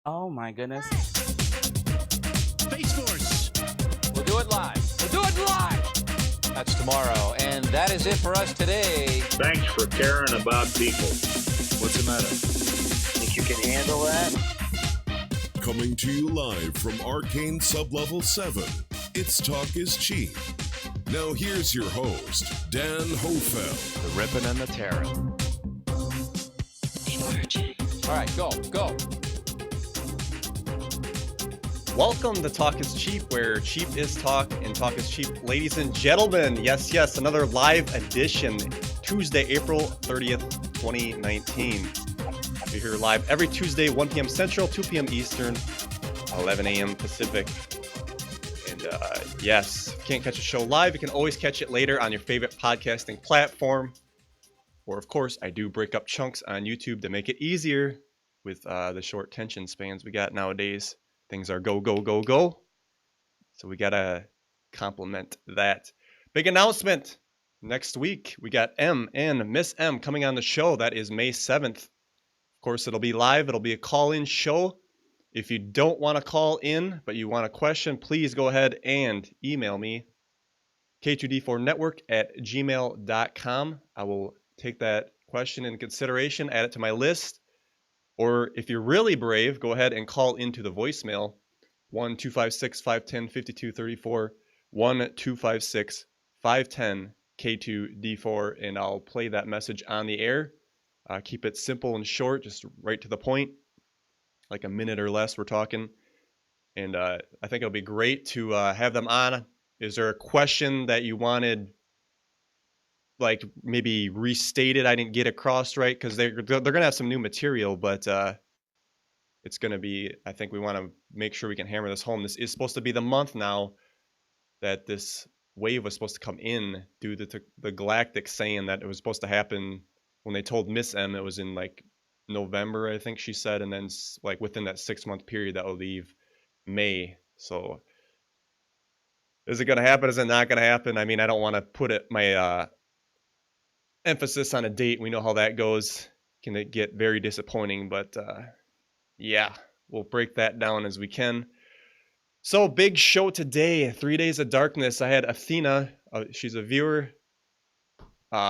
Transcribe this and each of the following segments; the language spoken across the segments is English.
Oh my goodness. Space Force. We'll do it live. We'll do it live. That's tomorrow. And that is it for us today. Thanks for caring about people. What's the matter? Think you can handle that? Coming to you live from Arcane Sublevel 7, It's Talk is Cheap. Now here's your host, Dan Hohlfeld. The ripping and the tearing. All right, go. Welcome to Talk is Cheap, where cheap is talk and talk is cheap. Ladies and gentlemen, yes, another live edition, Tuesday, April 30th, 2019. We're here live every Tuesday, 1 p.m. Central, 2 p.m. Eastern, 11 a.m. Pacific. And yes, if you can't catch a show live, you can always catch it later on your favorite podcasting platform. Or, of course, I do break up chunks on YouTube to make it easier with the short attention spans we got nowadays. Things are go. So we got to compliment that. Big announcement. Next week, we got M and Miss M coming on the show. That is May 7th. Of course, it'll be live. It'll be a call-in show. If you don't want to call in, but you want a question, please go ahead and email me, k2d4network@gmail.com. I will take that question into consideration, add it to my list. Or if you're really brave, go ahead and call into the voicemail, 1-256-510-5234, 1-256-510-K2D4, and I'll play that message on the air. Keep it simple and short, just right to the point, like a minute or less we're talking. And I think it'll be great to have them on. Is there a question that you wanted, like maybe restated, I didn't get across right? Because they're gonna have some new material, but it's gonna be, I think we want to make sure we can hammer this home. This is supposed to be the month now that this wave was supposed to come in, due to the Galactic saying that it was supposed to happen. When they told Miss M, it was in like November, I think she said, and then like within that 6-month period that will leave May. So is it gonna happen? Is it not gonna happen? I mean, I don't want to put my emphasis on a date. We know how that goes. Can it get very disappointing, but yeah, we'll break that down as we can. So big show today, 3 Days of Darkness. I had Athena, she's a viewer,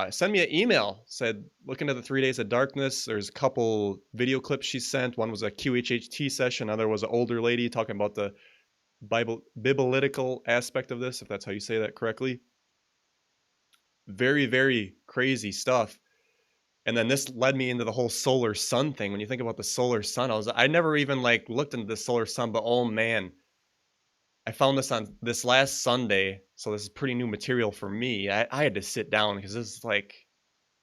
send me an email, said look into the 3 Days of Darkness. There's a couple video clips she sent. One was a QHHT session, another was an older lady talking about the biblical aspect of this, if that's how you say that correctly. Very, very crazy stuff. And then this led me into the whole solar sun thing. When you think about the solar sun, I never even like looked into the solar sun, but oh man, I found this on this last Sunday. So this is pretty new material for me. I had to sit down because this is like,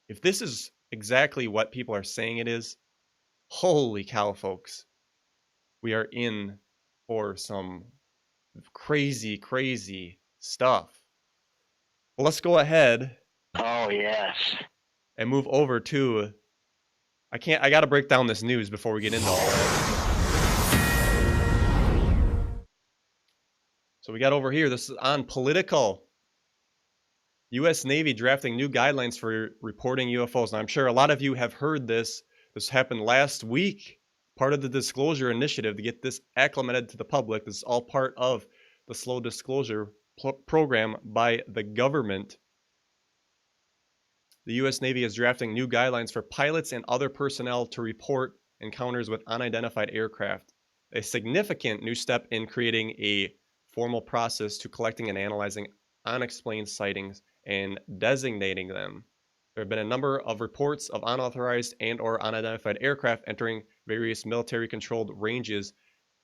if this is exactly what people are saying it is, holy cow, folks, we are in for some crazy stuff. Well, let's go ahead. Oh, yes. And move over to, I got to break down this news before we get into all that. So we got over here, this is on Political. U.S. Navy drafting new guidelines for reporting UFOs. Now, I'm sure a lot of you have heard this. This happened last week. Part of the disclosure initiative to get this acclimated to the public. This is all part of the slow disclosure program by the government. The U.S. Navy is drafting new guidelines for pilots and other personnel to report encounters with unidentified aircraft, a significant new step in creating a formal process to collecting and analyzing unexplained sightings and designating them. There have been a number of reports of unauthorized and or unidentified aircraft entering various military-controlled ranges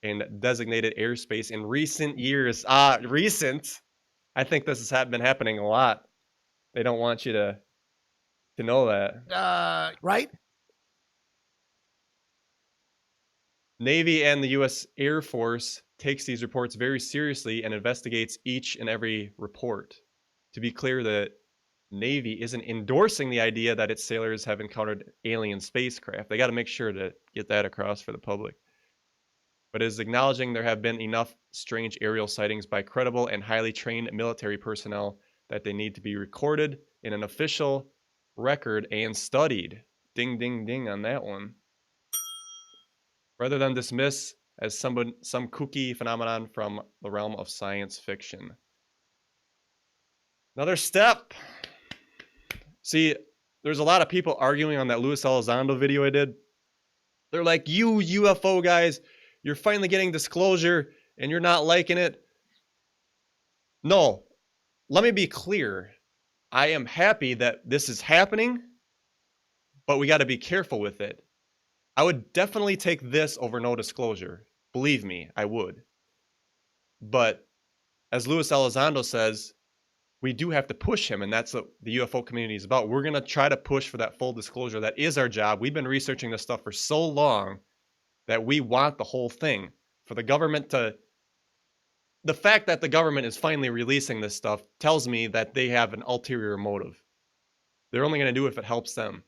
and designated airspace in recent years. Recent? I think this has been happening a lot. They don't want you to know that. Right? Navy and the U.S. Air Force takes these reports very seriously and investigates each and every report. To be clear, the Navy isn't endorsing the idea that its sailors have encountered alien spacecraft. They got to make sure to get that across for the public. But is acknowledging there have been enough strange aerial sightings by credible and highly trained military personnel that they need to be recorded in an official record and studied. Ding, ding, ding on that one. rather than dismiss as some kooky phenomenon from the realm of science fiction. Another step. See, there's a lot of people arguing on that Luis Elizondo video I did. They're like, you UFO guys, you're finally getting disclosure and you're not liking it. No, let me be clear. I am happy that this is happening, but we got to be careful with it. I would definitely take this over no disclosure. Believe me, I would. But as Luis Elizondo says, we do have to push him, and that's what the UFO community is about. We're going to try to push for that full disclosure. That is our job. We've been researching this stuff for so long that we want the whole thing. For the government to... The fact that the government is finally releasing this stuff tells me that they have an ulterior motive. They're only going to do it if it helps them.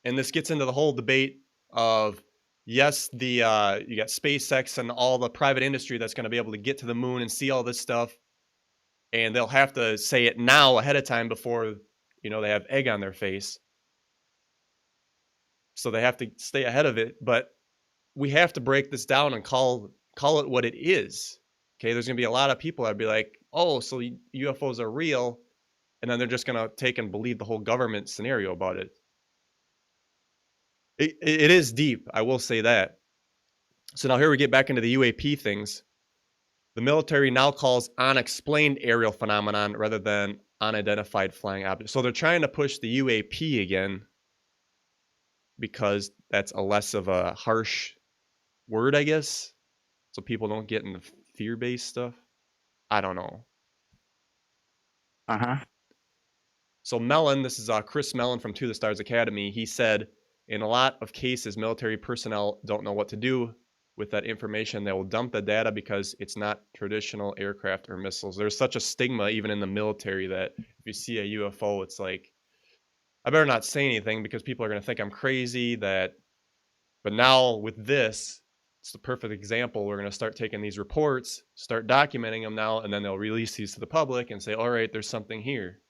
And this gets into the whole debate of, yes, you got SpaceX and all the private industry that's going to be able to get to the moon and see all this stuff. And they'll have to say it now ahead of time before, they have egg on their face. So they have to stay ahead of it. But we have to break this down and call it what it is. Okay, there's going to be a lot of people that'd be like, oh, so UFOs are real. And then they're just going to take and believe the whole government scenario about it. It is deep, I will say that. So now here we get back into the UAP things. The military now calls unexplained aerial phenomenon rather than unidentified flying object. So they're trying to push the UAP again because that's a less of a harsh word, I guess. So people don't get into fear-based stuff. I don't know. So Mellon, this is Chris Mellon from To the Stars Academy. He said, in a lot of cases, military personnel don't know what to do with that information. They will dump the data because it's not traditional aircraft or missiles. There's such a stigma even in the military that if you see a UFO, it's like, I better not say anything because people are going to think I'm crazy. But now with this, it's the perfect example. We're going to start taking these reports, start documenting them now, and then they'll release these to the public and say, all right, there's something here.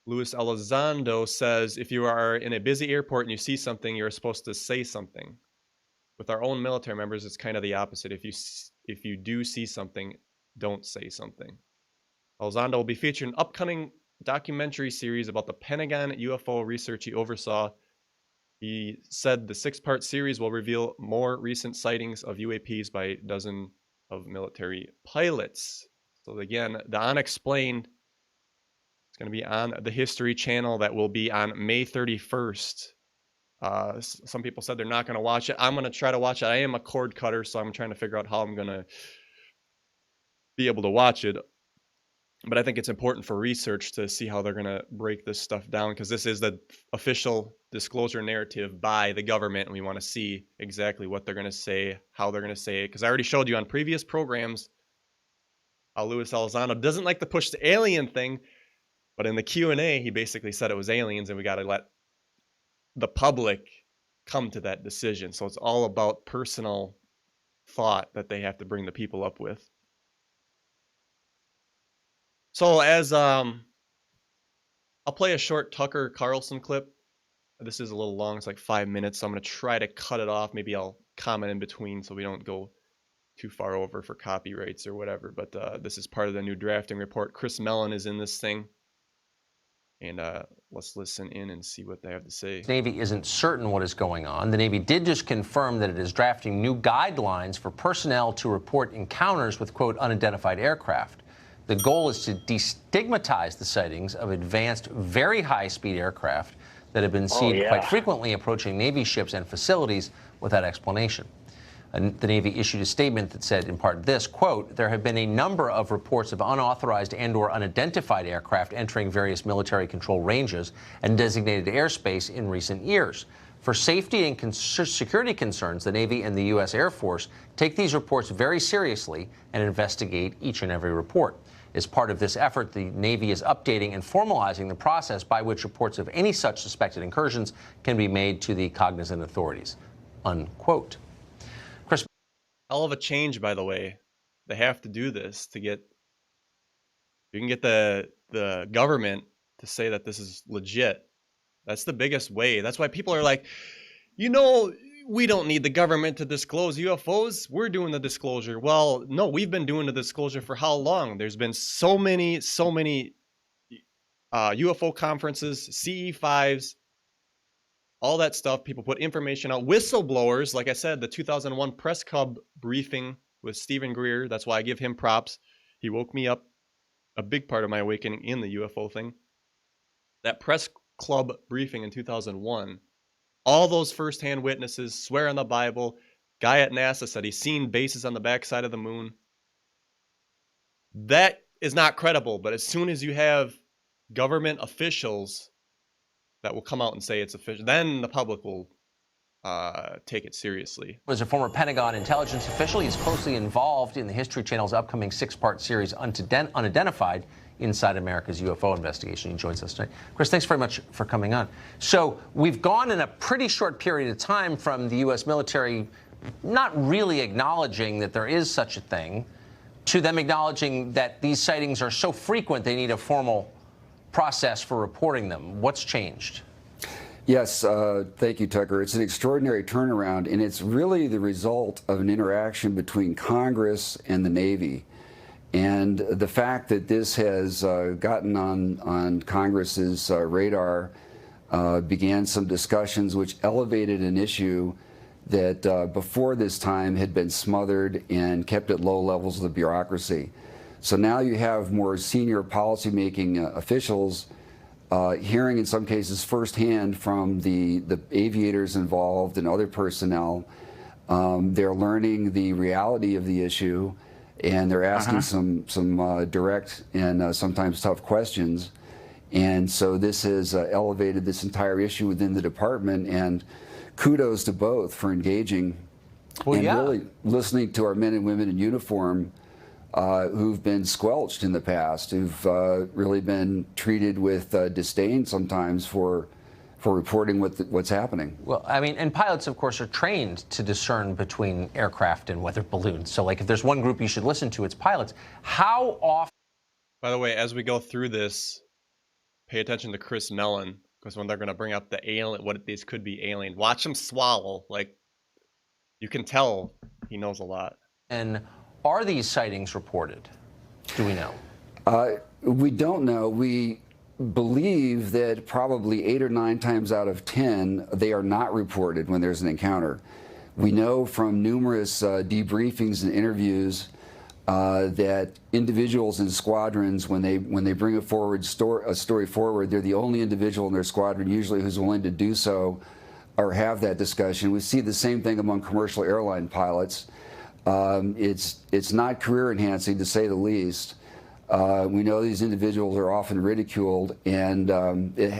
Luis Elizondo says, if you are in a busy airport and you see something, you're supposed to say something. With our own military members, it's kind of the opposite. If you do see something, don't say something. Elizondo will be featured in an upcoming documentary series about the Pentagon UFO research he oversaw. He said the 6-part series will reveal more recent sightings of UAPs by a dozen of military pilots. So again, the unexplained... It's going to be on the History Channel. That will be on May 31st. Some people said they're not going to watch it. I'm going to try to watch it. I am a cord cutter, so I'm trying to figure out how I'm going to be able to watch it. But I think it's important for research to see how they're going to break this stuff down, because this is the official disclosure narrative by the government, and we want to see exactly what they're going to say, how they're going to say it. Because I already showed you on previous programs how Luis Elizondo doesn't like to push the alien thing. But in the Q&A, he basically said it was aliens, and we got to let the public come to that decision. So it's all about personal thought that they have to bring the people up with. So as I'll play a short Tucker Carlson clip. This is a little long. It's like 5 minutes. So I'm going to try to cut it off. Maybe I'll comment in between so we don't go too far over for copyrights or whatever. But this is part of the new drafting report. Chris Mellon is in this thing. And let's listen in and see what they have to say. The Navy isn't certain what is going on. The Navy did just confirm that it is drafting new guidelines for personnel to report encounters with, quote, unidentified aircraft. The goal is to destigmatize the sightings of advanced, very high-speed aircraft that have been seen quite frequently approaching Navy ships and facilities without explanation. The Navy issued a statement that said, in part, this, quote, there have been a number of reports of unauthorized and or unidentified aircraft entering various military control ranges and designated airspace in recent years. For safety and security concerns, the Navy and the U.S. Air Force take these reports very seriously and investigate each and every report. As part of this effort, the Navy is updating and formalizing the process by which reports of any such suspected incursions can be made to the cognizant authorities, unquote. Hell of a change, by the way. They have to do this to get... You can get the government to say that this is legit. That's the biggest way. That's why people are like, we don't need the government to disclose UFOs. We're doing the disclosure. Well, no, we've been doing the disclosure for how long? There's been so many UFO conferences, CE5s, all that stuff. People put information out. Whistleblowers, like I said, the 2001 press club briefing with Stephen Greer. That's why I give him props. He woke me up. A big part of my awakening in the UFO thing. That press club briefing in 2001. All those firsthand witnesses swear on the Bible. Guy at NASA said he's seen bases on the backside of the moon. That is not credible. But as soon as you have government officials that will come out and say it's official, then the public will take it seriously. As a former Pentagon intelligence official, he's closely involved in the History Channel's upcoming 6-part series, Unidentified, Inside America's UFO Investigation. He joins us tonight. Chris, thanks very much for coming on. So we've gone in a pretty short period of time from the U.S. military not really acknowledging that there is such a thing to them acknowledging that these sightings are so frequent they need a formal process for reporting them. What's changed? Yes, thank you, Tucker. It's an extraordinary turnaround, and it's really the result of an interaction between Congress and the Navy. And the fact that this has gotten on Congress's radar began some discussions which elevated an issue that before this time had been smothered and kept at low levels of the bureaucracy. So now you have more senior policymaking officials hearing in some cases firsthand from the aviators involved and other personnel. They're learning the reality of the issue, and they're asking some direct and sometimes tough questions. And so this has elevated this entire issue within the department, and kudos to both for engaging and really listening to our men and women in uniform who've been squelched in the past, who've really been treated with disdain sometimes for reporting what's happening. Well, I mean, and pilots, of course, are trained to discern between aircraft and weather balloons. So, like, if there's one group you should listen to, it's pilots. How often? By the way, as we go through this, pay attention to Chris Mellon, because when they're going to bring up the alien, what these could be alien, watch him swallow. Like, you can tell he knows a lot. And are these sightings reported? Do we know? We don't know. We believe that probably 8 or 9 times out of 10, they are not reported when there's an encounter. We know from numerous debriefings and interviews that individuals in squadrons, when they bring a story forward, they're the only individual in their squadron usually who's willing to do so or have that discussion. We see the same thing among commercial airline pilots. It's not career enhancing, to say the least. We know these individuals are often ridiculed, and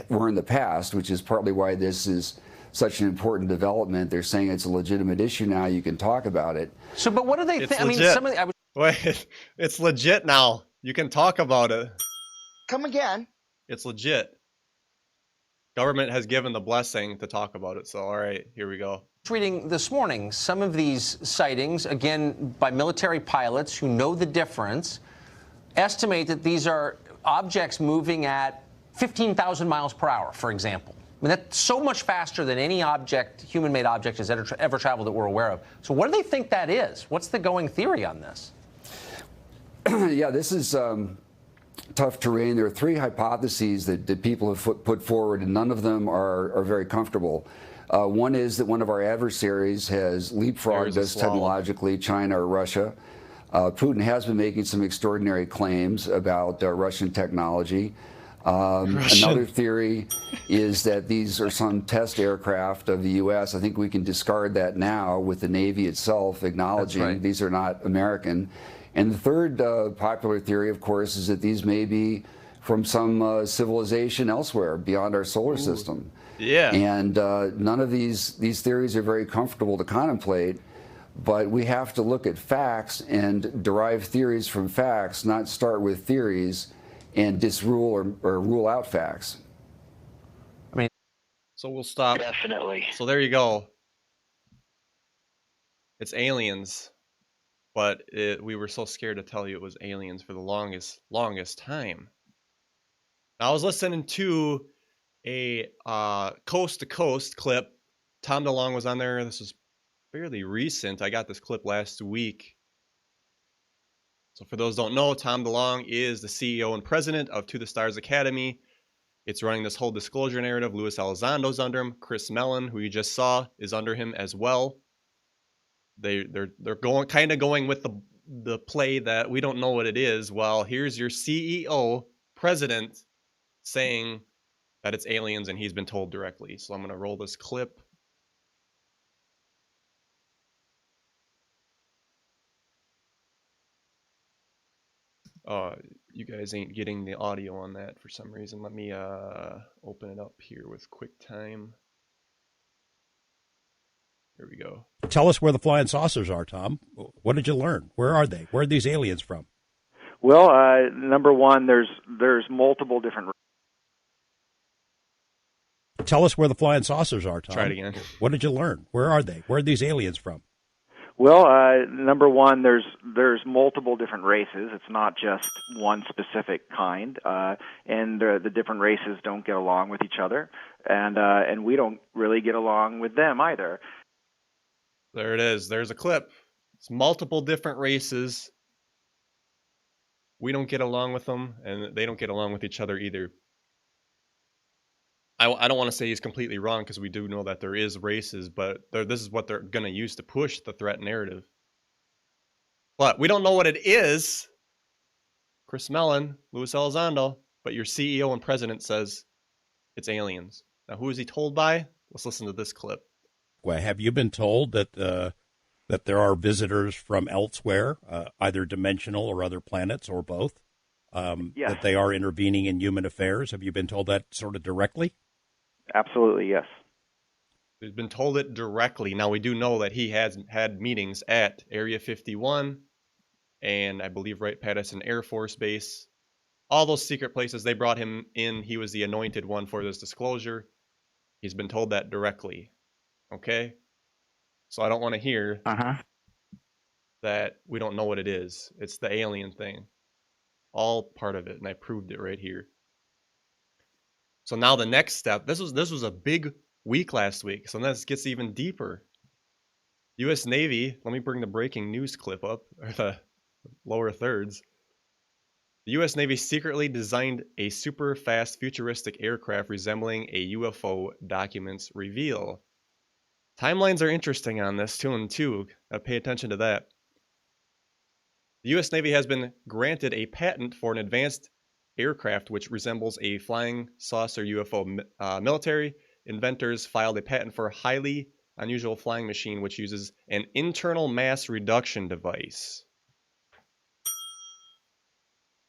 were in the past, which is partly why this is such an important development. They're saying it's a legitimate issue now. You can talk about it. So, but what do they think? I mean, Wait, it's legit now. You can talk about it. Come again. It's legit. Government has given the blessing to talk about it. So, all right, here we go. Reading this morning, some of these sightings, again, by military pilots who know the difference, estimate that these are objects moving at 15,000 miles per hour, for example. I mean, that's so much faster than any object, human-made object, has ever traveled that we're aware of. So what do they think that is? What's the going theory on this? Yeah, this is tough terrain. There are 3 hypotheses that people have put forward, and none of them are very comfortable. One is that one of our adversaries has leapfrogged us technologically, China or Russia. Putin has been making some extraordinary claims about Russian technology. Another theory is that these are some test aircraft of the U.S. I think we can discard that now with the Navy itself acknowledging these are not American. And the third popular theory, of course, is that these may be from some civilization elsewhere beyond our solar system. Yeah. And none of these theories are very comfortable to contemplate, but we have to look at facts and derive theories from facts, not start with theories and disrule or rule out facts. I mean, so we'll stop. Definitely. So there you go. It's aliens, but we were so scared to tell you it was aliens for the longest time. Now, I was listening to a coast to coast clip Tom DeLonge was on there. This was fairly recent. I got this clip last week. So for those who don't know, Tom DeLonge is the CEO and president of To the Stars Academy. It's running this whole disclosure narrative. Luis Elizondo's under him. Chris Mellon, who you just saw, is under him as well. They're going with the play that we don't know what it is. Well, here's your CEO, president, saying that it's aliens and he's been told directly. So I'm going to roll this clip. You guys ain't getting the audio on that for some reason. Let me open it up here with QuickTime. Here we go. Tell us where the flying saucers are, Tom. What did you learn? Where are they? Where are these aliens from? Well, number one, there's multiple different. Tell us where the flying saucers are, Tom. Try it again. What did you learn? Where are they? Where are these aliens from? Well, number one, there's multiple different races. It's not just one specific kind, and the different races don't get along with each other, and we don't really get along with them either. There it is. There's a clip. It's multiple different races. We don't get along with them, and they don't get along with each other either. I don't want to say he's completely wrong, because we do know that there is races, but this is what they're going to use to push the threat narrative. But we don't know what it is. Chris Mellon, Luis Elizondo, but your CEO and president says it's aliens. Now, who is he told by? Let's listen to this clip. Well, have you been told that that there are visitors from elsewhere, either dimensional or other planets or both? Yes. That they are intervening in human affairs? Have you been told that sort of directly? Absolutely, yes. He's been told it directly. Now, we do know that he has had meetings at Area 51 and I believe Wright-Patterson Air Force Base. All those secret places, they brought him in. He was the anointed one for this disclosure. He's been told that directly. Okay? So I don't want to hear that we don't know what it is. It's the alien thing. All part of it, and I proved it right here. So now the next step, this was a big week last week, so this gets even deeper. U.S. Navy, let me bring the breaking news clip up, or the lower thirds. The U.S. Navy secretly designed a super fast futuristic aircraft resembling a UFO, documents reveal. Timelines are interesting on this too. Pay attention to that. The U.S. Navy has been granted a patent for an advanced aircraft which resembles a flying saucer UFO. Military inventors filed a patent for a highly unusual flying machine which uses an internal mass reduction device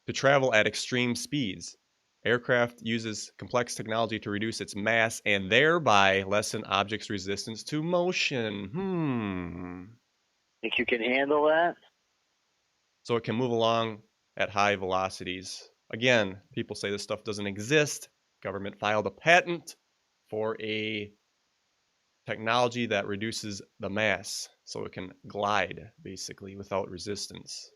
to travel at extreme speeds. Aircraft uses complex technology to reduce its mass and thereby lessen objects' resistance to motion. Think you can handle that? So it can move along at high velocities. Again, people say this stuff doesn't exist. Government filed a patent for a technology that reduces the mass so it can glide, basically, without resistance.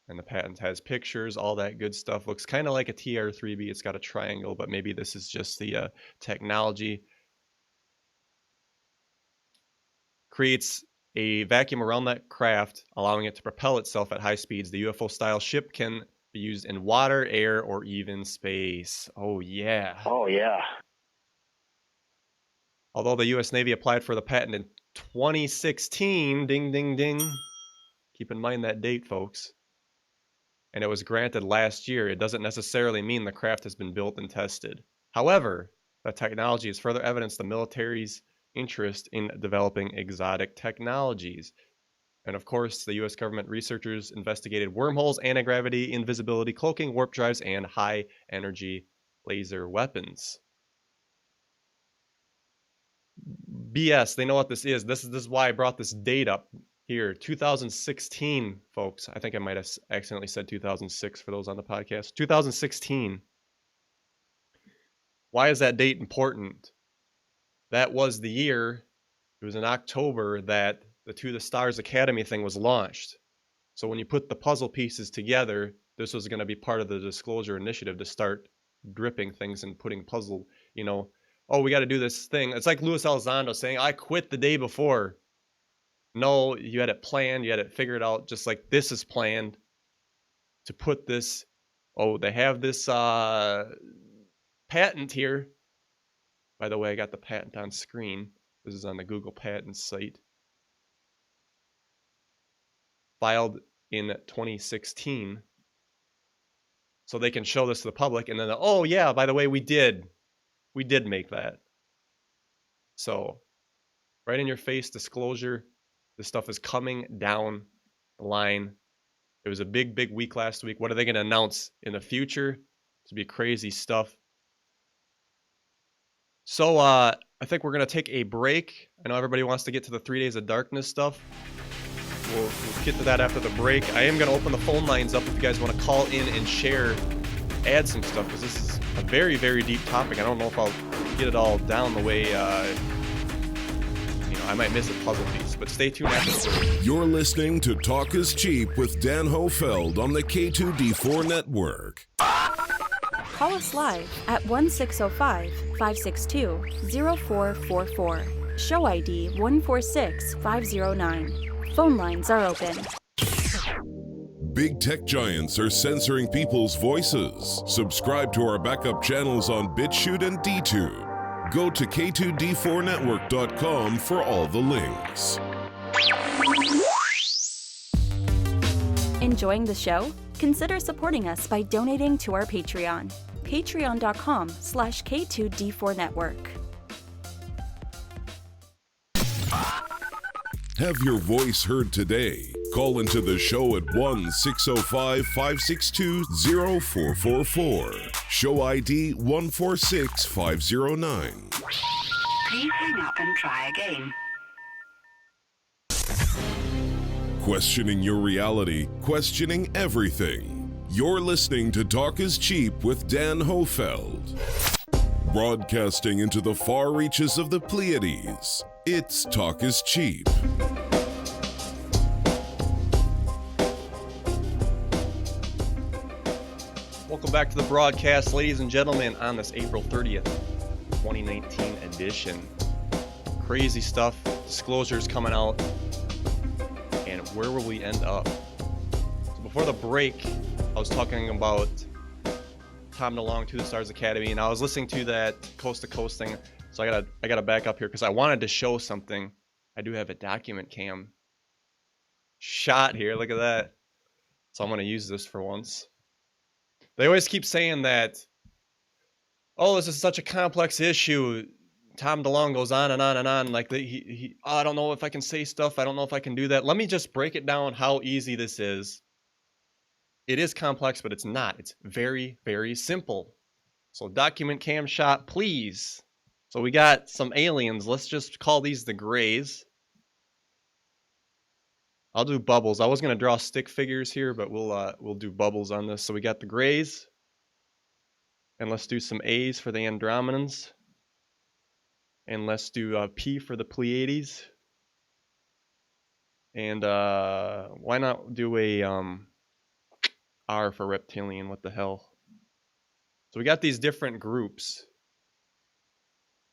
And the patent has pictures, all that good stuff. Looks kind of like a TR-3B. It's got a triangle, but maybe this is just the technology. Creates a vacuum around that craft, allowing it to propel itself at high speeds. The UFO-style ship can be used in water, air, or even space. Oh, yeah. Oh, yeah. Although the U.S. Navy applied for the patent in 2016, ding, ding, ding. Keep in mind that date, folks. And it was granted last year. It doesn't necessarily mean the craft has been built and tested. However, the technology is further evidence the military's interest in developing exotic technologies. And of course, the U.S. government researchers investigated wormholes, anti-gravity, invisibility, cloaking, warp drives, and high-energy laser weapons. BS, they know what this is. This is why I brought this date up here. 2016, folks. I think I might have accidentally said 2006 for those on the podcast. 2016. Why is that date important? That was the year, it was in October, that the To the Stars Academy thing was launched. So when you put the puzzle pieces together, this was going to be part of the disclosure initiative to start dripping things and putting puzzle, oh, we got to do this thing. It's like Luis Elizondo saying, I quit the day before. No, you had it planned. You had it figured out, just like this is planned to put this. Oh, they have this patent here. By the way, I got the patent on screen. This is on the Google Patents site. Filed in 2016. So they can show this to the public, and then, oh yeah, by the way, we did make that. So, right in your face disclosure, this stuff is coming down the line. It was a big, big week last week. What are they going to announce in the future? It's going to be crazy stuff. So, I think we're going to take a break. I know everybody wants to get to the 3 Days of Darkness stuff. We'll get to that after the break. I am going to open the phone lines up if you guys want to call in and share, add some stuff, because this is a very, very deep topic. I don't know if I'll get it all down the way, I might miss a puzzle piece, but stay tuned after the break. You're listening to Talk is Cheap with Dan Hohlfeld on the K2D4 network. Call us live at 1-605-562-0444. Show ID 146509. Phone lines are open. Big tech giants are censoring people's voices. Subscribe to our backup channels on BitChute and DTube. Go to K2D4network.com for all the links. Enjoying the show? Consider supporting us by donating to our Patreon. Patreon.com/K2D4network. Have your voice heard today. Call into the show at 1-605-562-0444. Show ID 146509. Please hang up and try again. Questioning your reality, questioning everything. You're listening to Talk is Cheap with Dan Hohlfeld. Broadcasting into the far reaches of the Pleiades, it's Talk is Cheap. Welcome back to the broadcast, ladies and gentlemen, on this April 30th, 2019 edition. Crazy stuff, disclosures coming out, and where will we end up? So before the break, I was talking about Tom DeLonge, To the Stars Academy, and I was listening to that Coast to Coast thing, so I gotta back up here because I wanted to show something. I do have a document cam shot here, look at that. So I'm gonna use this for once. They always keep saying that, oh, this is such a complex issue. Tom DeLonge goes on and on and on. Like, I don't know if I can say stuff. I don't know if I can do that. Let me just break it down how easy this is. It is complex, but it's not. It's very, very simple. So document cam shot, please. So we got some aliens. Let's just call these the Greys. I'll do bubbles. I was going to draw stick figures here, but we'll do bubbles on this. So we got the Greys. And let's do some A's for the Andromedans. And let's do P for the Pleiades. And why not do a R for reptilian? What the hell? So we got these different groups.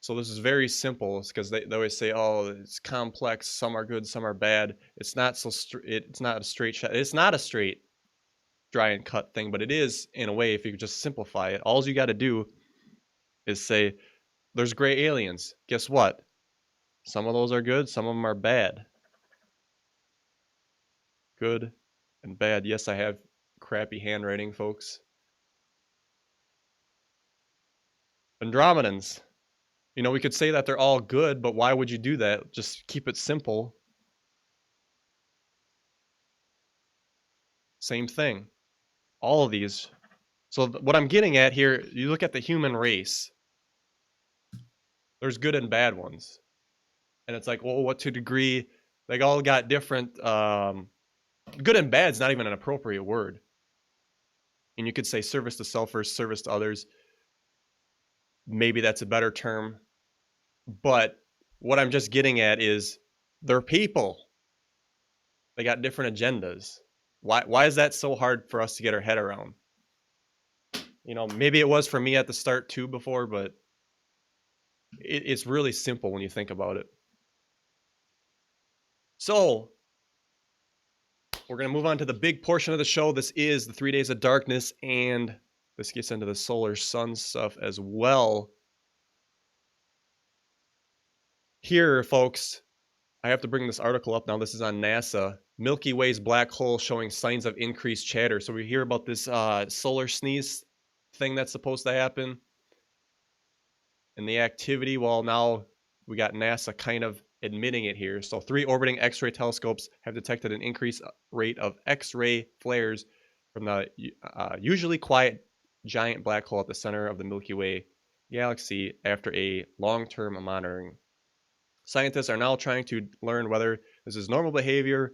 So this is very simple. It's because they always say, "Oh, it's complex. Some are good, some are bad." It's not so. It's not a straight shot. It's not a straight, dry and cut thing, but it is in a way. If you could just simplify it, all you got to do is say, "There's gray aliens." Guess what? Some of those are good. Some of them are bad. Good and bad. Yes, I have crappy handwriting, folks. Andromedans. You know, we could say that they're all good, but why would you do that? Just keep it simple. Same thing. All of these. So what I'm getting at here, you look at the human race. There's good and bad ones. And it's like, well, what to degree? They all got different... good and bad is not even an appropriate word. And you could say service to self versus service to others. Maybe that's a better term. But what I'm just getting at is they're people. They got different agendas. Why is that so hard for us to get our head around? You know, maybe it was for me at the start too before, but it's really simple when you think about it. So we're going to move on to the big portion of the show. This is the 3 Days of Darkness, and this gets into the solar sun stuff as well. Here, folks, I have to bring this article up now. This is on NASA. Milky Way's black hole showing signs of increased chatter. So we hear about this solar sneeze thing that's supposed to happen. And the activity, well, now we got NASA kind of admitting it here. So 3 orbiting X-ray telescopes have detected an increased rate of X-ray flares from the usually quiet giant black hole at the center of the Milky Way galaxy after a long-term monitoring. Scientists are now trying to learn whether this is normal behavior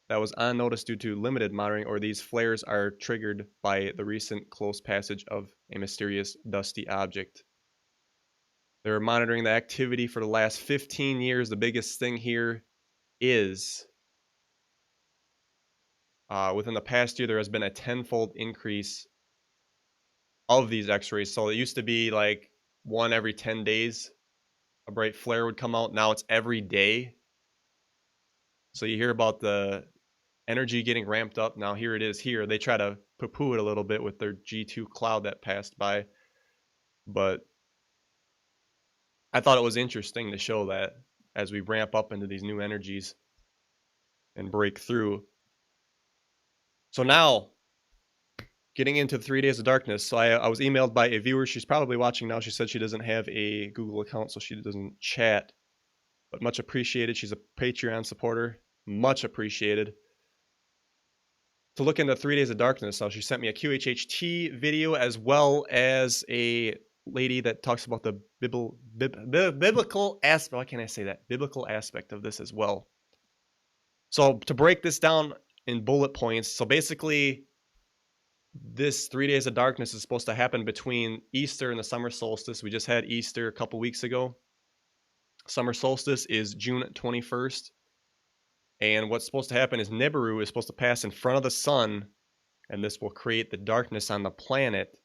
that was on notice due to limited monitoring, or these flares are triggered by the recent close passage of a mysterious dusty object. They're monitoring the activity for the last 15 years. The biggest thing here is within the past year, there has been a 10-fold increase of these X-rays. So it used to be like one every 10 days. A bright flare would come out. Now it's every day. So you hear about the energy getting ramped up. Now here it is here. They try to poo-poo it a little bit with their G2 cloud that passed by. But I thought it was interesting to show that as we ramp up into these new energies and break through. So now, getting into 3 Days of Darkness. So I was emailed by a viewer. She's probably watching now. She said she doesn't have a Google account, so she doesn't chat. But much appreciated. She's a Patreon supporter. Much appreciated. To look into 3 Days of Darkness. So she sent me a QHHT video, as well as a lady that talks about the biblical aspect. Why can't I say that? Biblical aspect of this as well. So to break this down in bullet points. So basically, this 3 Days of Darkness is supposed to happen between Easter and the summer solstice. We just had Easter a couple weeks ago. Summer solstice is June 21st. And what's supposed to happen is Nibiru is supposed to pass in front of the sun, and this will create the darkness on the planet.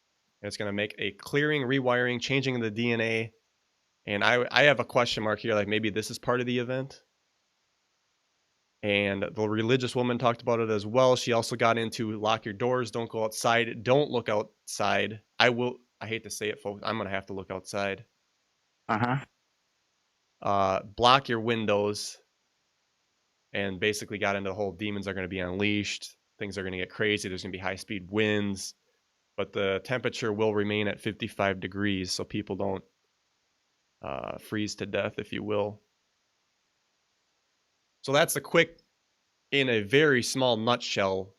And it's going to make a clearing, rewiring, changing the DNA. And I have a question mark here, like maybe this is part of the event. And the religious woman talked about it as well. She also got into lock your doors, don't go outside, don't look outside. I hate to say it, folks, I'm going to have to look outside. Block your windows, and basically got into the whole demons are going to be unleashed. Things are going to get crazy. There's going to be high-speed winds. But the temperature will remain at 55 degrees, so people don't freeze to death, if you will. So that's a quick, in a very small nutshell,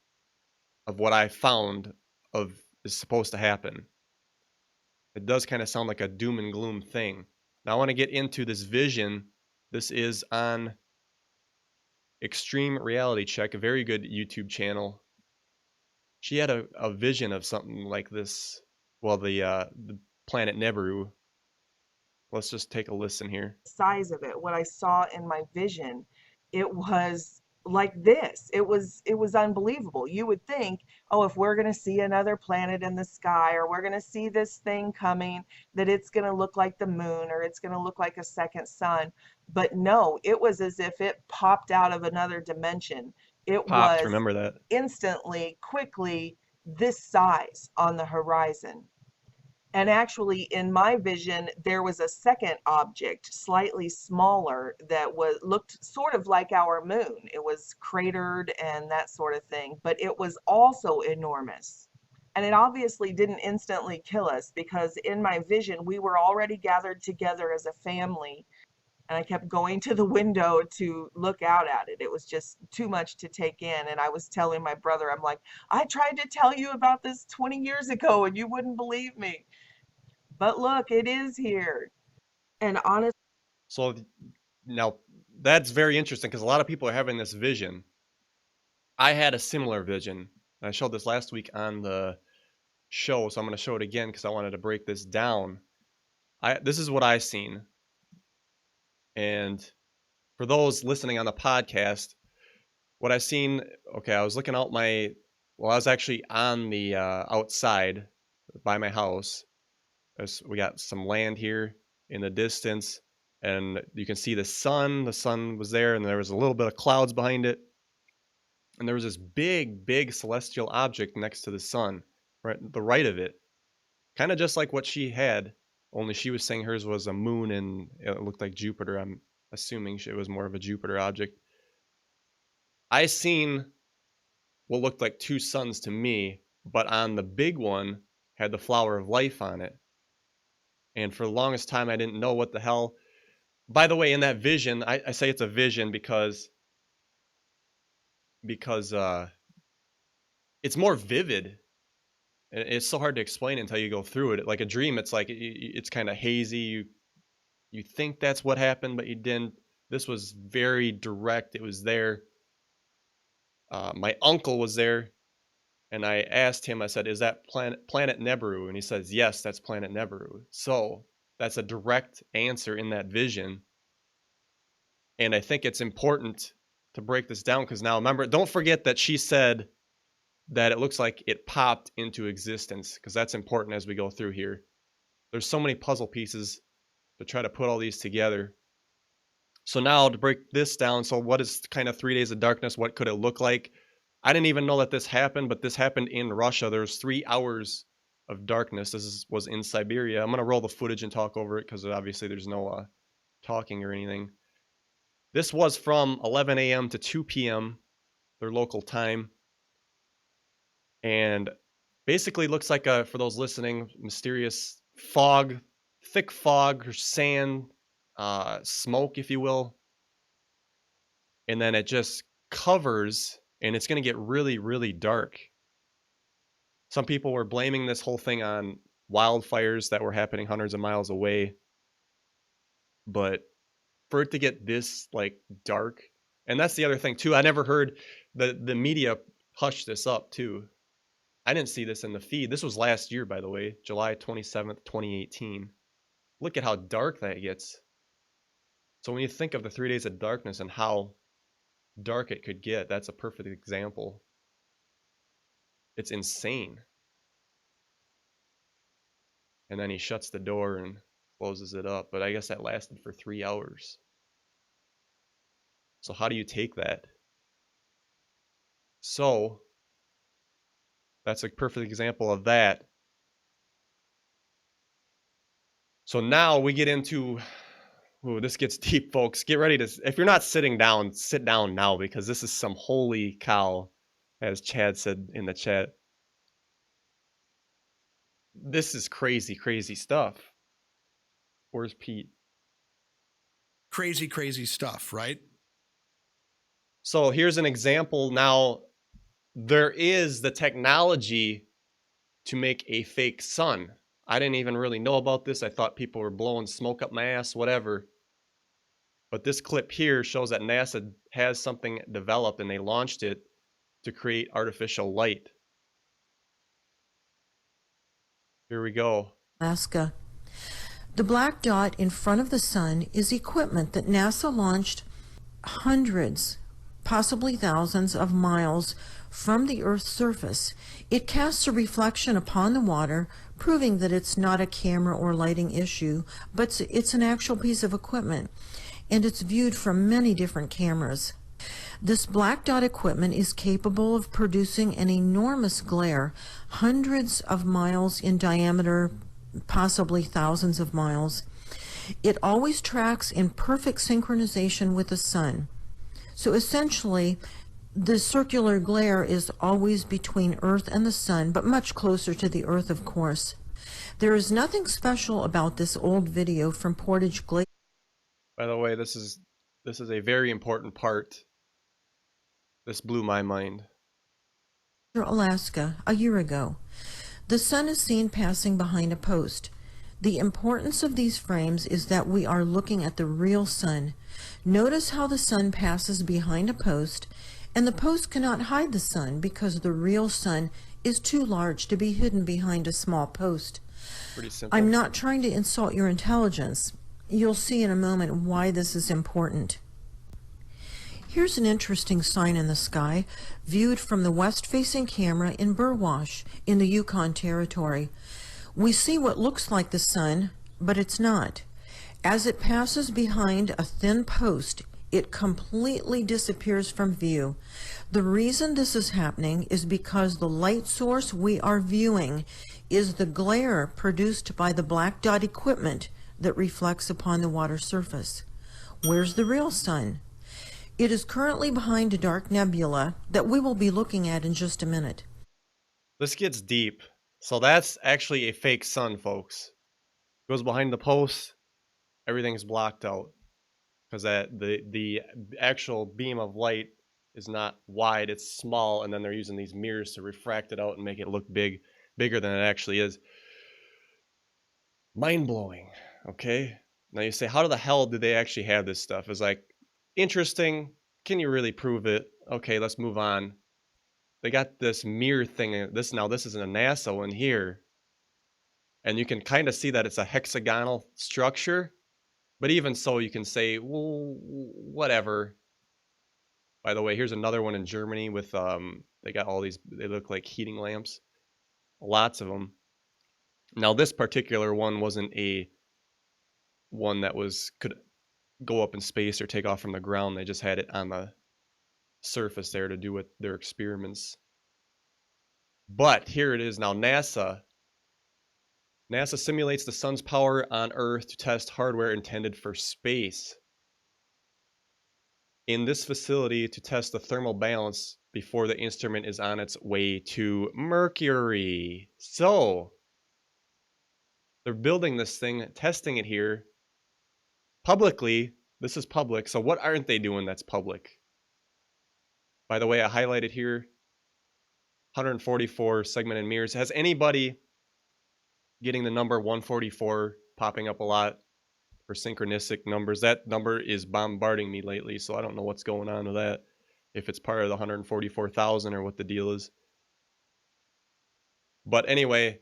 of what I found is supposed to happen. It does kind of sound like a doom and gloom thing. Now I want to get into this vision. This is on Extreme Reality Check, a very good YouTube channel. She had a vision of something like this. Well, the planet Nibiru. Let's just take a listen here. Size of it, what I saw in my vision, it was like this. It was unbelievable. You would think, oh, if we're going to see another planet in the sky, or we're going to see this thing coming, that it's going to look like the moon, or it's going to look like a second sun. But no, it was as if it popped out of another dimension. It was, remember that, instantly, quickly, this size on the horizon. And actually, in my vision, there was a second object, slightly smaller, that looked sort of like our moon. It was cratered and that sort of thing, but it was also enormous. And it obviously didn't instantly kill us, because in my vision, we were already gathered together as a family. And I kept going to the window to look out at it. It was just too much to take in. And I was telling my brother, I'm like, I tried to tell you about this 20 years ago and you wouldn't believe me. But look, it is here. And honestly. So now that's very interesting, because a lot of people are having this vision. I had a similar vision. I showed this last week on the show, so I'm going to show it again because I wanted to break this down. This is what I seen. And for those listening on the podcast, what I seen, okay, I was looking out I was actually on the outside by my house. We got some land here. in the distance, and you can see the sun. The sun was there, and there was a little bit of clouds behind it. And there was this big celestial object next to the sun, right, the right of it. Kind of just like what she had, only she was saying hers was a moon and it looked like Jupiter. I'm assuming it was more of a Jupiter object. I seen what looked like two suns to me, but on the big one had the flower of life on it. And for the longest time, I didn't know what the hell. By the way, in that vision, I say it's a vision because it's more vivid. And it's so hard to explain until you go through it. Like a dream, it's like it's kind of hazy. You think that's what happened, but you didn't. This was very direct. It was there. My uncle was there, and I asked him, I said, is that planet Nibiru? And he says, yes, that's planet Nibiru. So that's a direct answer in that vision. And I think it's important to break this down because now, remember, don't forget that she said that it looks like it popped into existence, because that's important as we go through here. There's so many puzzle pieces to try to put all these together. So now to break this down, so what is kind of 3 days of darkness? What could it look like? I didn't even know that this happened, but this happened in Russia. There was 3 hours of darkness. Was in Siberia. I'm going to roll the footage and talk over it because obviously there's no talking or anything. This was from 11 a.m. to 2 p.m., their local time. And basically looks like, for those listening, mysterious fog, thick fog or sand, smoke, if you will. And then it just covers, and it's going to get really dark. Some people were blaming this whole thing on wildfires that were happening hundreds of miles away. But for it to get this like dark, and that's the other thing too, I never heard the media hush this up too. I didn't see this in the feed. This was last year, by the way, July 27th, 2018. Look at how dark that gets. So when you think of the 3 days of darkness and how dark it could get, that's a perfect example. It's insane. And then he shuts the door and closes it up. But I guess that lasted for 3 hours. So how do you take that? So that's a perfect example of that. So now we get into, ooh, this gets deep, folks. Get ready to, if you're not sitting down, sit down now, because this is some holy cow, as Chad said in the chat. This is crazy stuff. Where's Pete? Crazy stuff, right? So here's an example. Now, there is the technology to make a fake sun. I didn't even really know about this. I thought people were blowing smoke up my ass, whatever. But this clip here shows that NASA has something developed and they launched it to create artificial light. Here we go. Alaska. The black dot in front of the sun is equipment that NASA launched hundreds, possibly thousands of miles from the Earth's surface. It casts a reflection upon the water, proving that it's not a camera or lighting issue, but it's an actual piece of equipment, and it's viewed from many different cameras. This black dot equipment is capable of producing an enormous glare, hundreds of miles in diameter, possibly thousands of miles. It always tracks in perfect synchronization with the sun. So essentially, the circular glare is always between Earth and the sun, but much closer to the Earth, of course. There is nothing special about this old video from Portage Glacier. By the way, this is a very important part. This blew my mind. Alaska, a year ago. The sun is seen passing behind a post. The importance of these frames is that we are looking at the real sun. Notice how the sun passes behind a post, and the post cannot hide the sun because the real sun is too large to be hidden behind a small post. Pretty simple. I'm not trying to insult your intelligence. You'll see in a moment why this is important. Here's an interesting sign in the sky, viewed from the west-facing camera in Burwash, in the Yukon Territory. We see what looks like the sun, but it's not. As it passes behind a thin post, it completely disappears from view. The reason this is happening is because the light source we are viewing is the glare produced by the black dot equipment that reflects upon the water surface. Where's the real sun? It is currently behind a dark nebula that we will be looking at in just a minute. This gets deep. So that's actually a fake sun, folks. Goes behind the post, everything's blocked out. Because the actual beam of light is not wide, it's small, and then they're using these mirrors to refract it out and make it look bigger than it actually is. Mind-blowing, okay? Now you say, how the hell did they actually have this stuff? It's like, interesting, can you really prove it? Okay, let's move on. They got this mirror thing, this isn't a NASA one here. And you can kind of see that it's a hexagonal structure. But even so, you can say, well, whatever. By the way, here's another one in Germany with, they got all these, they look like heating lamps. Lots of them. Now, this particular one wasn't a one that could go up in space or take off from the ground. They just had it on the surface there to do with their experiments. But here it is now, NASA simulates the sun's power on Earth to test hardware intended for space. In this facility to test the thermal balance before the instrument is on its way to Mercury. So, they're building this thing, testing it here publicly. This is public. So what aren't they doing that's public? By the way, I highlighted here 144 segmented mirrors. Has anybody getting the number 144 popping up a lot for synchronistic numbers? That number is bombarding me lately, so I don't know what's going on with that. If it's part of the 144,000 or what the deal is. But anyway,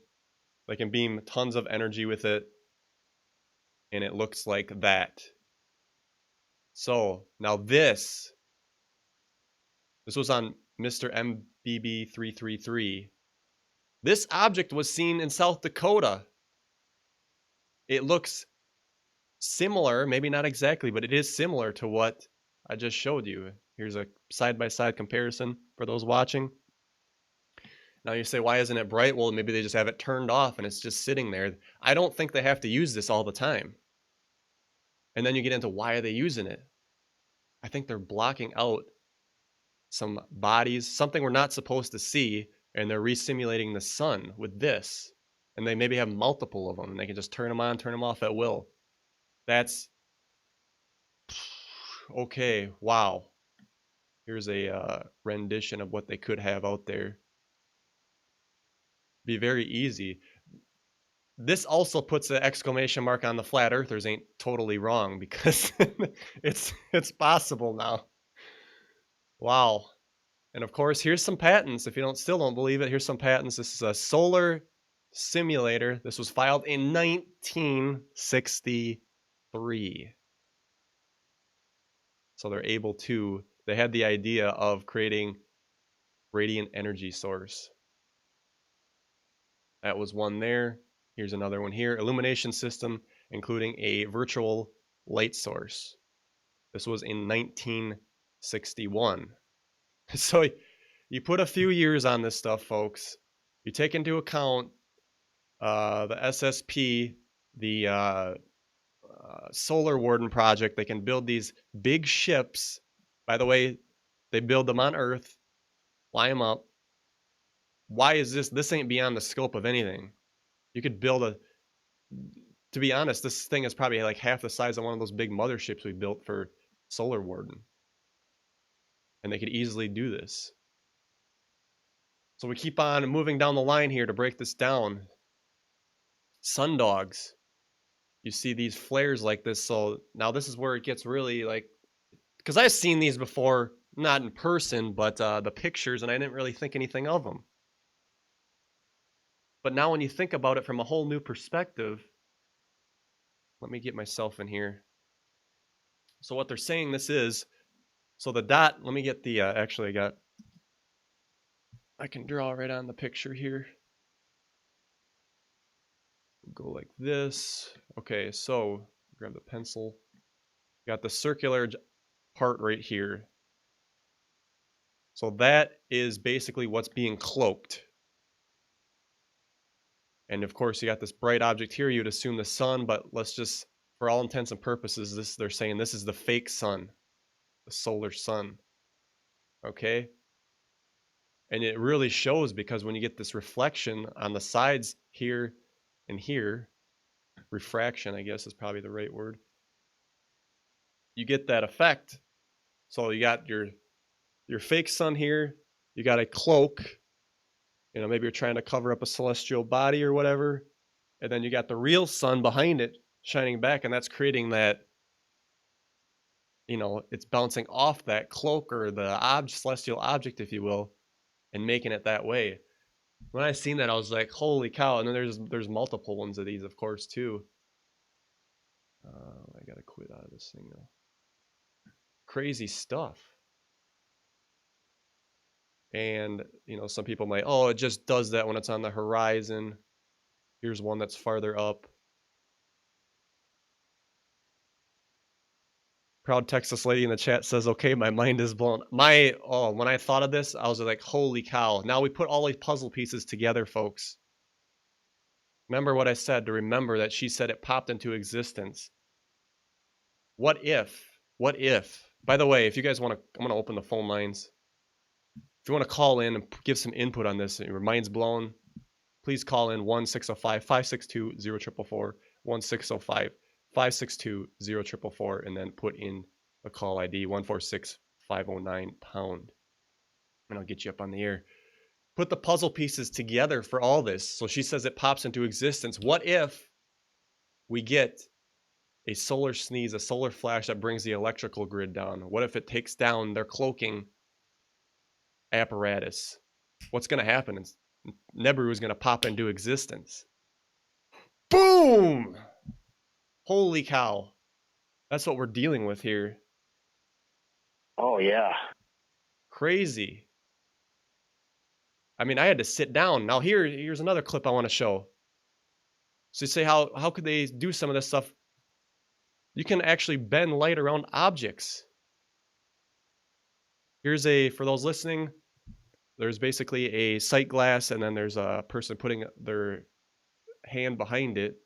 they can beam tons of energy with it, and it looks like that. So now this was on Mr. MBB333. This object was seen in South Dakota. It looks similar, maybe not exactly, but it is similar to what I just showed you. Here's a side-by-side comparison for those watching. Now you say, why isn't it bright? Well, maybe they just have it turned off and it's just sitting there. I don't think they have to use this all the time. And then you get into, why are they using it? I think they're blocking out some bodies, something we're not supposed to see, and they're resimulating the sun with this. And they maybe have multiple of them, and they can just turn them on, turn them off at will. That's okay. Wow. Here's a rendition of what they could have out there. Be very easy. This also puts an exclamation mark on the flat earthers ain't totally wrong, because it's possible now. Wow. And of course, here's some patents. If you still don't believe it, here's some patents. This is a solar simulator. This was filed in 1963. So they're able to, they had the idea of creating radiant energy source. That was one there. Here's another one here. Illumination system, including a virtual light source. This was in 1961. So you put a few years on this stuff, folks. You take into account the SSP, the Solar Warden project. They can build these big ships. By the way, they build them on Earth, fly them up. Why is this? This ain't beyond the scope of anything. You could build to be honest, this thing is probably like half the size of one of those big motherships we built for Solar Warden. And they could easily do this. So we keep on moving down the line here to break this down. Sundogs. You see these flares like this. So now this is where it gets really like, because I've seen these before, not in person, but the pictures, and I didn't really think anything of them. But now when you think about it from a whole new perspective, let me get myself in here. So what they're saying this is, so the dot, let me get the, actually I can draw right on the picture here. Go like this. Okay, so grab the pencil. Got the circular part right here. So that is basically what's being cloaked. And of course, you got this bright object here. You'd assume the sun, but let's just, for all intents and purposes, they're saying this is the fake sun, the solar sun. Okay? And it really shows because when you get this reflection on the sides here and here, refraction, I guess is probably the right word, you get that effect. So you got your fake sun here, you got a cloak, you know, maybe you're trying to cover up a celestial body or whatever, and then you got the real sun behind it shining back, and that's creating that, you know, it's bouncing off that cloak or the celestial object, if you will, and making it that way. When I seen that, I was like, holy cow. And then there's multiple ones of these, of course, too. I gotta quit out of this thing now. Crazy stuff. And, you know, some people might, oh, it just does that when it's on the horizon. Here's one that's farther up. Proud Texas lady in the chat says, okay, my mind is blown. When I thought of this, I was like, holy cow. Now we put all these puzzle pieces together, folks. Remember what I said, to remember that she said it popped into existence. What if? By the way, if you guys want to, I'm going to open the phone lines. If you want to call in and give some input on this, and your mind's blown, please call in 1-605-562-0444, 1-605-562-0444, and then put in a call ID 146509#, and I'll get you up on the air. Put the puzzle pieces together for all this. So she says it pops into existence. What if we get a solar sneeze, a solar flash that brings the electrical grid down? What if it takes down their cloaking apparatus? What's going to happen? Nebru is going to pop into existence. Boom! Holy cow. That's what we're dealing with here. Oh, yeah. Crazy. I mean, I had to sit down. Now here's another clip I want to show. So you say, how could they do some of this stuff? You can actually bend light around objects. Here's for those listening, there's basically a sight glass, and then there's a person putting their hand behind it.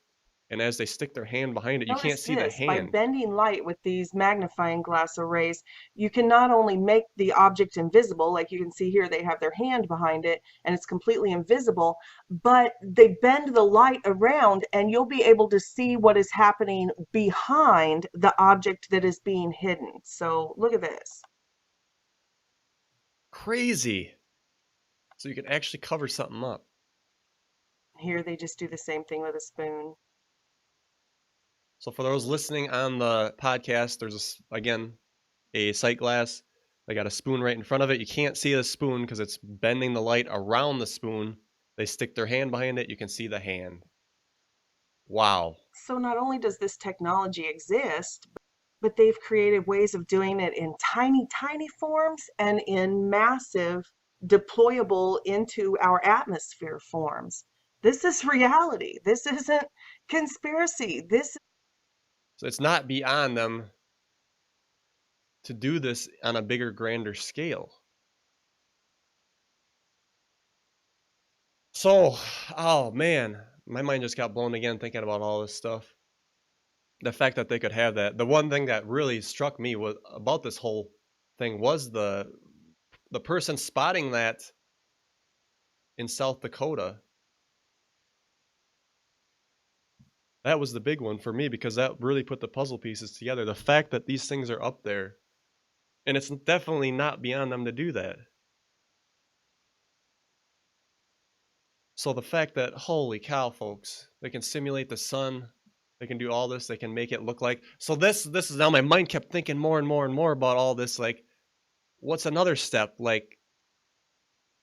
And as they stick their hand behind it, you can't see the hand. By bending light with these magnifying glass arrays, you can not only make the object invisible, like you can see here, they have their hand behind it and it's completely invisible, but they bend the light around and you'll be able to see what is happening behind the object that is being hidden. So look at this. Crazy. So you can actually cover something up. Here they just do the same thing with a spoon. So for those listening on the podcast, there's, again, a sight glass. They got a spoon right in front of it. You can't see the spoon because it's bending the light around the spoon. They stick their hand behind it. You can see the hand. Wow. So not only does this technology exist, but they've created ways of doing it in tiny, tiny forms and in massive, deployable into our atmosphere forms. This is reality. This isn't conspiracy. So it's not beyond them to do this on a bigger, grander scale. So, oh man, my mind just got blown again thinking about all this stuff. The fact that they could have that. The one thing that really struck me about this whole thing was the person spotting that in South Dakota. That was the big one for me because that really put the puzzle pieces together. The fact that these things are up there, and it's definitely not beyond them to do that. So the fact that, holy cow, folks, they can simulate the sun, they can do all this, they can make it look like. So this is now my mind kept thinking more and more and more about all this. Like, what's another step? Like,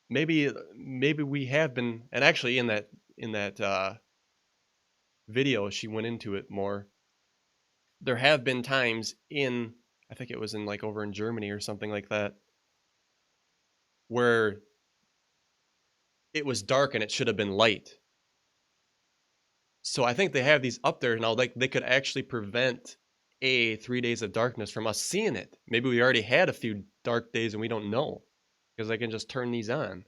maybe we have been, and actually in that video, she went into it more. There have been times I think it was in like over in Germany or something like that, where it was dark and it should have been light. So I think they have these up there now. Like they could actually prevent 3 days of darkness from us seeing it. Maybe we already had a few dark days and we don't know because I can just turn these on.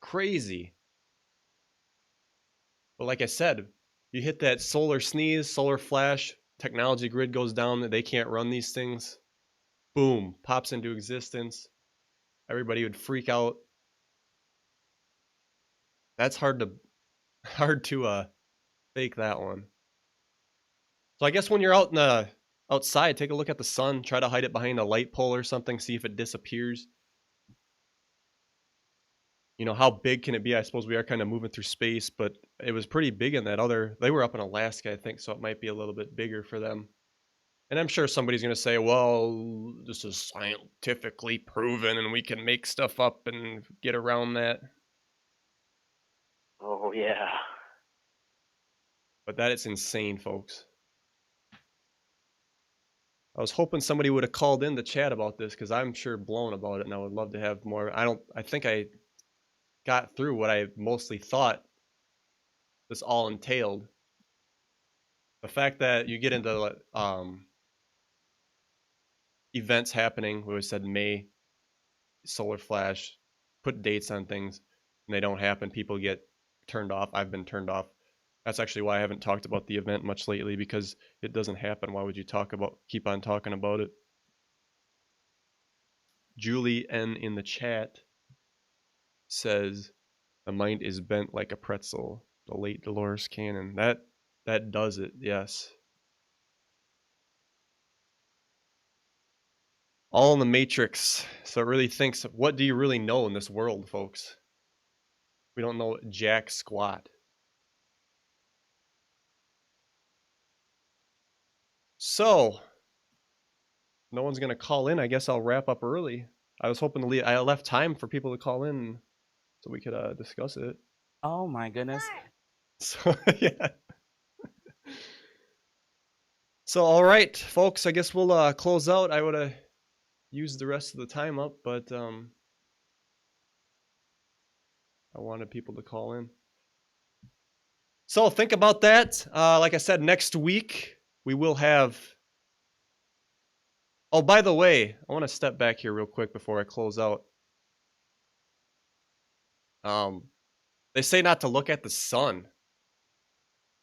Crazy. But like I said, you hit that solar sneeze, solar flash, technology grid goes down that they can't run these things. Boom, pops into existence. Everybody would freak out. That's hard to fake that one. So I guess when you're out in outside, take a look at the sun, try to hide it behind a light pole or something, see if it disappears. You know, how big can it be? I suppose we are kind of moving through space, but it was pretty big in that other, they were up in Alaska, I think, so it might be a little bit bigger for them. And I'm sure somebody's going to say, well, this is scientifically proven and we can make stuff up and get around that. Oh, yeah. But that is insane, folks. I was hoping somebody would have called in to chat about this because I'm sure blown about it and I would love to have more. I think I got through what I mostly thought this all entailed. The fact that you get into events happening, we always said May, solar flash, put dates on things, and they don't happen. People get turned off. I've been turned off. That's actually why I haven't talked about the event much lately, because it doesn't happen. Why would you keep on talking about it? Julie N in the chat says the mind is bent like a pretzel. The late Dolores Cannon. That does it, yes. All in the Matrix. So it really thinks, what do you really know in this world, folks? We don't know jack squat. So, no one's going to call in. I guess I'll wrap up early. I was hoping to leave. I left time for people to call in so we could discuss it. Oh my goodness. So, yeah. So, all right, folks, I guess we'll close out. I would have used the rest of the time up, but I wanted people to call in. So, think about that. Like I said, next week we will have... Oh, by the way, I want to step back here real quick before I close out. They say not to look at the sun.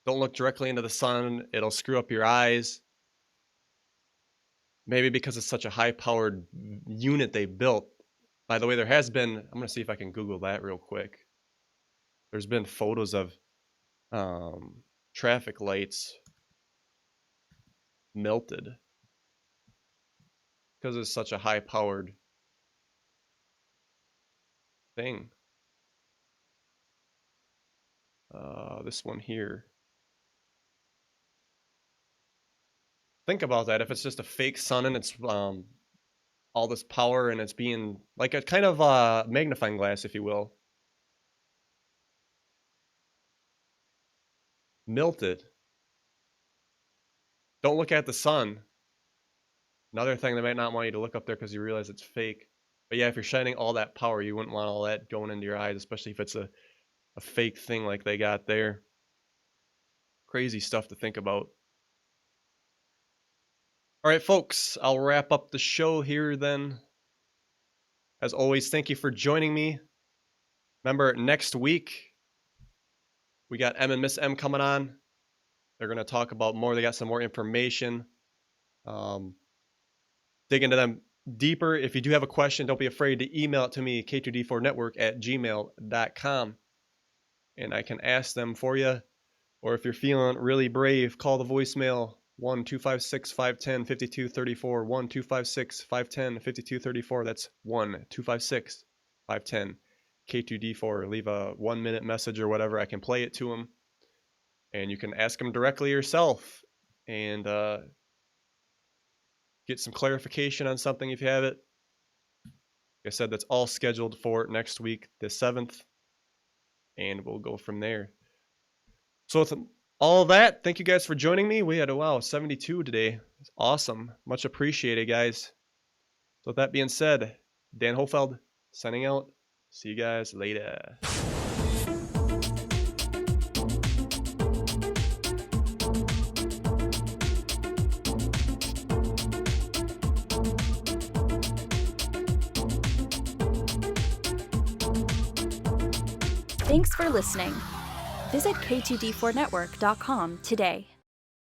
Don't look directly into the sun. It'll screw up your eyes. Maybe because it's such a high-powered unit they built. By the way, there has been... I'm going to see if I can Google that real quick. There's been photos of traffic lights melted because it's such a high-powered thing. This one here. Think about that. If it's just a fake sun and it's all this power and it's being like a kind of magnifying glass, if you will. Melted. Don't look at the sun. Another thing, they might not want you to look up there because you realize it's fake. But yeah, if you're shining all that power, you wouldn't want all that going into your eyes, especially if it's a fake thing like they got there. Crazy stuff to think about. All right, folks, I'll wrap up the show here then. As always, thank you for joining me. Remember, next week, we got M and Miss M coming on. They're going to talk about more. They got some more information. Dig into them deeper. If you do have a question, don't be afraid to email it to me, k2d4network@gmail.com. And I can ask them for you. Or if you're feeling really brave, call the voicemail 1-256-510-5234, 1-256-510-5234. That's 1-256-510-K2D4. Leave a 1-minute message or whatever. I can play it to them. And you can ask them directly yourself and get some clarification on something if you have it. Like I said, that's all scheduled for next week, the 7th. And we'll go from there. So with all that, thank you guys for joining me. We had, 72 today. It's awesome. Much appreciated, guys. So with that being said, Dan Hohlfeld signing out. See you guys later. Thanks for listening. Visit K2D4Network.com today.